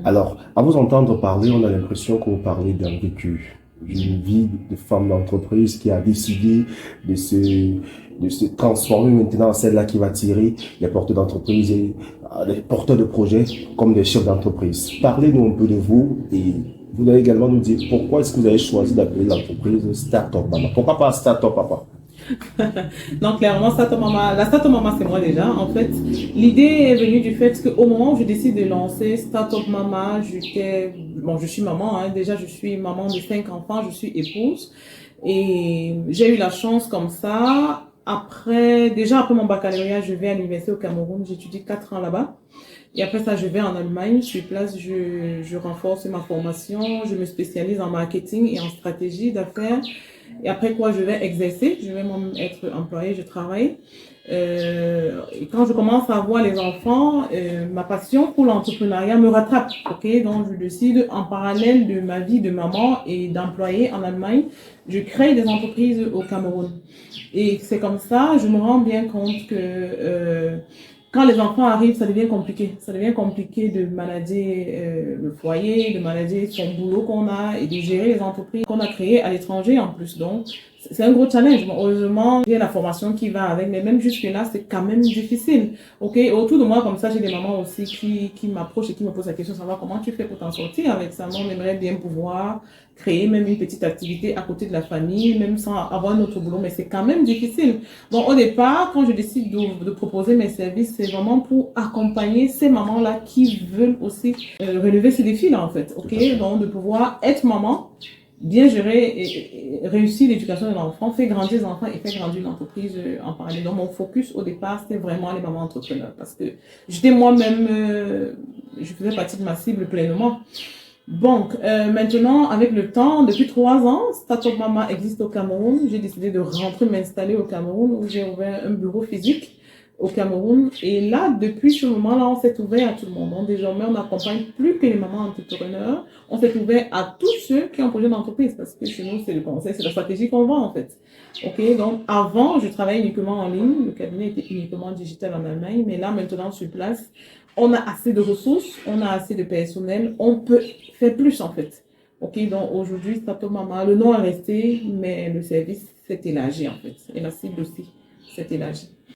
Alors, à vous entendre parler, on a l'impression que vous parlez d'un vécu, d'une vie de femme d'entreprise qui a décidé de se, de se transformer maintenant en celle-là qui va tirer les porteurs d'entreprise et les porteurs de projets comme des chefs d'entreprise. Parlez-nous un peu de vous et vous allez également nous dire pourquoi est-ce que vous avez choisi d'appeler l'entreprise Startup Mama. Pourquoi pas Startup Papa? Donc, clairement, la Startup Mama, c'est moi déjà. En fait, l'idée est venue du fait qu'au moment où je décide de lancer Startup Mama, je suis maman, hein. Déjà, je suis maman de 5 enfants, je suis épouse. Et j'ai eu la chance comme ça. Déjà après mon baccalauréat, je vais à l'université au Cameroun. J'étudie 4 ans là-bas. Et après ça, je vais en Allemagne. Sur place, je renforce ma formation. Je me spécialise en marketing et en stratégie d'affaires. Et après quoi, je vais exercer, je vais même être employée, je travaille. Et quand je commence à voir les enfants, ma passion pour l'entrepreneuriat me rattrape. Ok, donc je décide en parallèle de ma vie de maman et d'employée en Allemagne, je crée des entreprises au Cameroun. Et c'est comme ça, je me rends bien compte que quand les enfants arrivent, ça devient compliqué. Ça devient compliqué de manager le foyer, de manager son boulot qu'on a et de gérer les entreprises qu'on a créées à l'étranger en plus. Donc, c'est un gros challenge. Bon, heureusement, j'ai la formation qui va avec, mais même jusque-là, c'est quand même difficile. Ok, autour de moi, comme ça, j'ai des mamans aussi qui m'approchent et qui me posent la question, savoir comment tu fais pour t'en sortir avec ça. Moi, on aimerait bien pouvoir créer même une petite activité à côté de la famille, même sans avoir notre boulot, mais c'est quand même difficile. Donc, au départ, quand je décide de proposer mes services, c'est vraiment pour accompagner ces mamans-là qui veulent aussi relever ces défis-là, en fait. Ok, donc de pouvoir être maman, bien gérer et réussir l'éducation de l'enfant, faire grandir les enfants et faire grandir une entreprise en parallèle. Donc, mon focus au départ, c'était vraiment les mamans entrepreneurs parce que j'étais moi-même, je faisais partie de ma cible pleinement. Donc, maintenant, avec le temps, depuis 3 ans, Startup Mama existe au Cameroun. J'ai décidé de rentrer m'installer au Cameroun où j'ai ouvert un bureau physique au Cameroun. Et là, depuis ce moment-là, on s'est ouvert à tout le monde. Donc, désormais, on n'accompagne plus que les mamans entrepreneurs. On s'est ouvert à tous ceux qui ont un projet d'entreprise parce que chez nous, c'est le conseil, c'est la stratégie qu'on vend en fait. Ok, donc avant, je travaillais uniquement en ligne. Le cabinet était uniquement digital en Allemagne. Mais là, maintenant, sur place, on a assez de ressources, on a assez de personnel, on peut faire plus en fait. Ok, donc aujourd'hui, Startup Mama, le nom est resté, mais le service s'est élargi en fait. Et la cible aussi s'est élargie.